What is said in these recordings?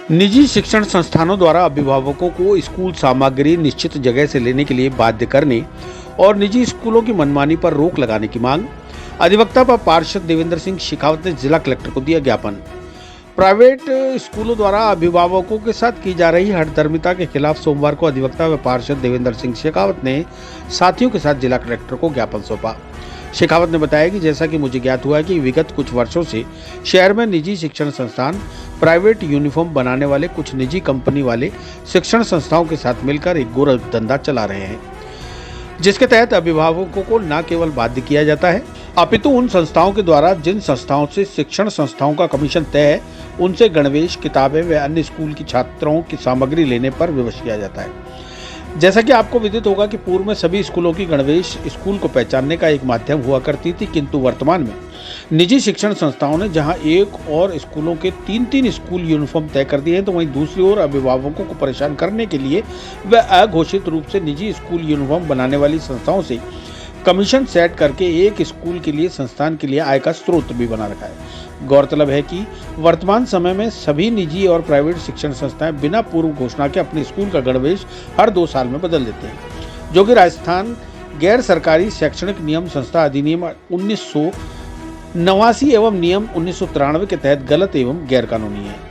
निजी शिक्षण संस्थानों द्वारा अभिभावकों को स्कूल सामग्री निश्चित जगह से लेने के लिए बाध्य करने और निजी स्कूलों की मनमानी पर रोक लगाने की मांग। अधिवक्ता व पार्षद देवेंद्र सिंह शेखावत ने जिला कलेक्टर को दिया ज्ञापन। प्राइवेट स्कूलों द्वारा अभिभावकों के साथ की जा रही हठधर्मिता के खिलाफ सोमवार को अधिवक्ता व पार्षद देवेंद्र सिंह शेखावत ने साथियों के साथ जिला कलेक्टर को ज्ञापन सौंपा। शेखावत ने बताया कि जैसा कि मुझे ज्ञात हुआ है कि विगत कुछ वर्षों से शहर में निजी शिक्षण संस्थान प्राइवेट यूनिफॉर्म बनाने वाले कुछ निजी कंपनी वाले शिक्षण संस्थाओं के साथ मिलकर एक गोरा धंधा चला रहे हैं, जिसके तहत अभिभावकों को न केवल बाध्य किया जाता है अपितु उन संस्थाओं के द्वारा जिन संस्थाओं से शिक्षण संस्थाओं का कमीशन तय है उनसे गणवेश, किताबें व अन्य स्कूल की छात्रों की सामग्री लेने पर विवश किया जाता है। जैसा कि आपको विदित होगा कि पूर्व में सभी स्कूलों की गणवेश स्कूल को पहचानने का एक माध्यम हुआ करती थी, किंतु वर्तमान में निजी शिक्षण संस्थाओं ने जहां एक और स्कूलों के तीन स्कूल यूनिफॉर्म तय कर दिए हैं, तो वहीं दूसरी ओर अभिभावकों को परेशान करने के लिए व अघोषित रूप से निजी स्कूल यूनिफॉर्म बनाने वाली संस्थाओं से कमीशन सेट करके एक स्कूल के लिए संस्थान के लिए आय का स्रोत भी बना रखा है। गौरतलब है कि वर्तमान समय में सभी निजी और प्राइवेट शिक्षण संस्थाएं बिना पूर्व घोषणा के अपने स्कूल का गणवेश हर 2 साल में बदल देते हैं, जो कि राजस्थान गैर सरकारी शैक्षणिक नियम संस्था अधिनियम 1989 एवं नियम 1993 के तहत गलत एवं गैर कानूनी है।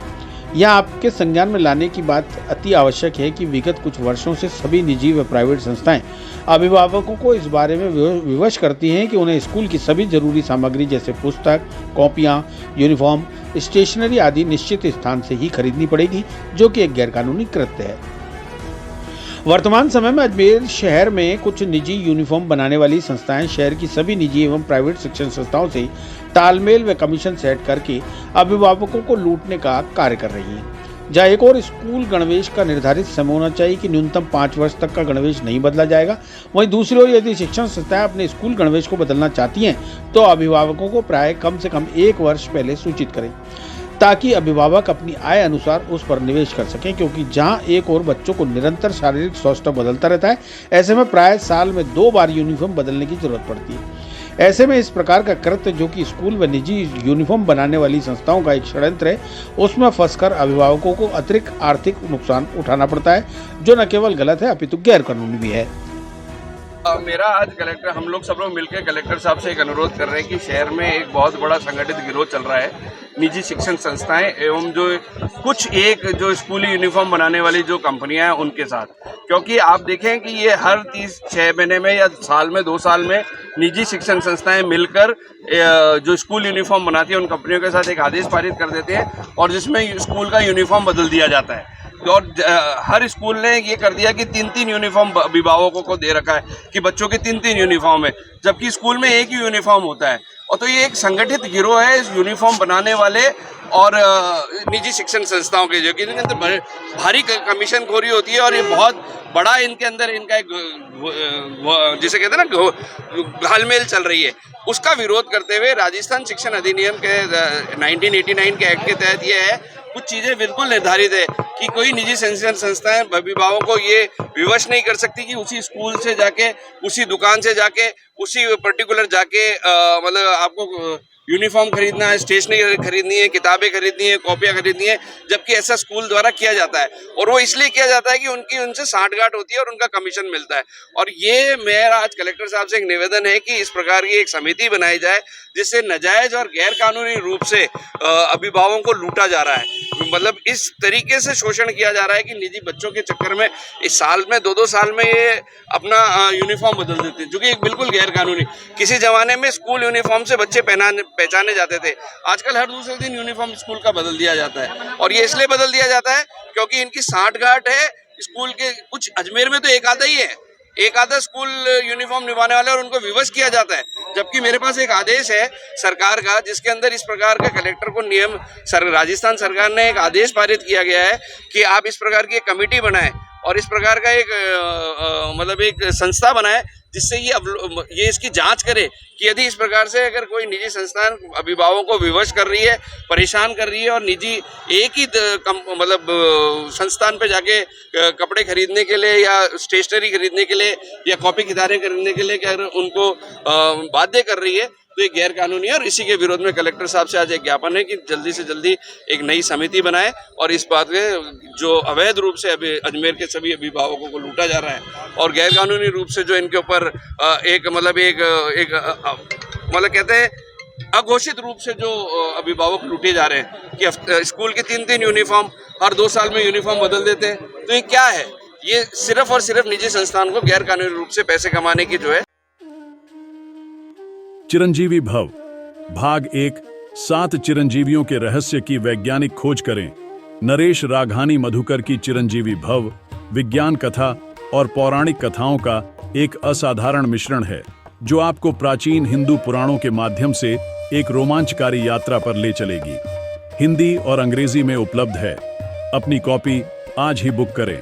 यह आपके संज्ञान में लाने की बात अति आवश्यक है कि विगत कुछ वर्षों से सभी निजी व प्राइवेट संस्थाएं अभिभावकों को इस बारे में विवश करती हैं कि उन्हें स्कूल की सभी जरूरी सामग्री जैसे पुस्तक, कॉपियां, यूनिफॉर्म, स्टेशनरी आदि निश्चित स्थान से ही खरीदनी पड़ेगी, जो कि एक गैरकानूनी कृत्य है। वर्तमान समय में अजमेर शहर में कुछ निजी यूनिफॉर्म बनाने वाली संस्थाएं शहर की सभी निजी एवं प्राइवेट शिक्षण संस्थाओं से तालमेल व कमीशन सेट करके अभिभावकों को लूटने का कार्य कर रही हैं। जहाँ एक और स्कूल गणवेश का निर्धारित समय होना चाहिए कि न्यूनतम 5 वर्ष तक का गणवेश नहीं बदला जाएगा, वहीं दूसरी ओर यदि शिक्षण संस्थाएं अपने स्कूल गणवेश को बदलना चाहती हैं तो अभिभावकों को प्राय कम से कम 1 वर्ष पहले सूचित करें, ताकि अभिभावक अपनी आय अनुसार उस पर निवेश कर सकें, क्योंकि जहां एक और बच्चों को निरंतर शारीरिक स्वास्थ्य बदलता रहता है, ऐसे में प्राय साल में 2 बार यूनिफॉर्म बदलने की जरूरत पड़ती है। ऐसे में इस प्रकार का कृत्य, जो कि स्कूल व निजी यूनिफॉर्म बनाने वाली संस्थाओं का एक षड्यंत्र है, उसमें फंसकर अभिभावकों को अतिरिक्त आर्थिक नुकसान उठाना पड़ता है, जो न केवल गलत है अपितु गैर कानूनी भी है। मेरा आज कलेक्टर, हम लोग सब लोग मिलकर कलेक्टर साहब से एक अनुरोध कर रहे हैं कि शहर में एक बहुत बड़ा संगठित गिरोह चल रहा है निजी शिक्षण संस्थाएं एवं जो कुछ एक जो स्कूली यूनिफॉर्म बनाने वाली जो कंपनियां हैं उनके साथ, क्योंकि आप देखें कि ये हर 6 महीने में या साल में 2 साल में निजी शिक्षण संस्थाएं मिलकर जो स्कूल यूनिफॉर्म बनाती है उन कंपनियों के साथ एक आदेश पारित कर देते हैं और जिसमें स्कूल का यूनिफॉर्म बदल दिया जाता है। और हर स्कूल ने ये कर दिया कि 3 यूनिफॉर्म अभिभावकों को दे रखा है कि बच्चों के 3 यूनिफॉर्म है, जबकि स्कूल में एक ही यूनिफॉर्म होता है। और तो ये एक संगठित गिरोह है इस यूनिफॉर्म बनाने वाले और निजी शिक्षण संस्थाओं के, जो कि इनके अंदर भारी कमीशनखोरी होती है और ये बहुत बड़ा इनके अंदर इनका एक जिसे कहते हैं ना घालमेल चल रही है। उसका विरोध करते हुए राजस्थान शिक्षण अधिनियम के 1989 के एक्ट के तहत ये है, कुछ चीज़ें बिल्कुल निर्धारित है कि कोई निजी शिक्षण संस्थाएं अभिभावकों को ये विवश नहीं कर सकती कि उसी स्कूल से जाके, उसी दुकान से जाके, उसी पर्टिकुलर जाके मतलब आपको यूनिफॉर्म खरीदना है, स्टेशनरी खरीदनी है, किताबें खरीदनी है, कॉपियाँ खरीदनी है, जबकि ऐसा स्कूल द्वारा किया जाता है। और वो इसलिए किया जाता है कि उनसे सांठगांठ होती है और उनका कमीशन मिलता है। और ये मेरा आज कलेक्टर साहब से एक निवेदन है कि इस प्रकार की एक समिति बनाई जाए जिससे नाजायज और गैर कानूनी रूप से अभिभावकों को लूटा जा रहा है, मतलब इस तरीके से शोषण किया जा रहा है कि निजी बच्चों के चक्कर में इस साल में 2-2 साल में ये अपना यूनिफॉर्म बदल देते हैं, जो कि एक बिल्कुल गैर कानूनी। किसी जमाने में स्कूल यूनिफॉर्म से बच्चे पहचाने जाते थे, आजकल हर दूसरे दिन यूनिफॉर्म स्कूल का बदल दिया जाता है। और ये इसलिए बदल दिया जाता है क्योंकि इनकी सांठगांठ है स्कूल के। कुछ अजमेर में तो एक आधा ही है, एक आधा स्कूल यूनिफॉर्म निभाने वाले और उनको विवश किया जाता है, जबकि मेरे पास एक आदेश है सरकार का जिसके अंदर इस प्रकार का कलेक्टर को नियम राजस्थान सरकार ने एक आदेश पारित किया गया है कि आप इस प्रकार की एक कमेटी बनाएं और इस प्रकार का एक मतलब एक संस्था बनाए जिससे ये इसकी जांच करे कि यदि इस प्रकार से अगर कोई निजी संस्थान अभिभावकों को विवश कर रही है, परेशान कर रही है और निजी एक ही मतलब संस्थान पे जाके कपड़े खरीदने के लिए या स्टेशनरी खरीदने के लिए या कॉपी किताबें खरीदने के लिए अगर उनको बाध्य कर रही है, तो ये गैर कानूनी है और इसी के विरोध में कलेक्टर साहब से आज एक ज्ञापन है कि जल्दी से जल्दी एक नई समिति बनाए और इस बात के जो अवैध रूप से अभी अजमेर के सभी अभिभावकों को लूटा जा रहा है और गैर कानूनी रूप से जो इनके ऊपर मतलब कहते हैं अघोषित रूप से जो अभिभावक लूटे जा रहे हैं कि स्कूल के 3-3 यूनिफॉर्म हर 2 साल में यूनिफॉर्म बदल देते हैं, तो ये क्या है? ये सिर्फ और सिर्फ निजी संस्थान को गैर कानूनी रूप से पैसे कमाने की जो है। चिरंजीवी भव भाग 1 7 चिरंजीवियों के रहस्य की वैज्ञानिक खोज करें। नरेश राघानी मधुकर की चिरंजीवी भव विज्ञान कथा और पौराणिक कथाओं का एक असाधारण मिश्रण है जो आपको प्राचीन हिंदू पुराणों के माध्यम से एक रोमांचकारी यात्रा पर ले चलेगी। हिंदी और अंग्रेजी में उपलब्ध है। अपनी कॉपी आज ही बुक करें।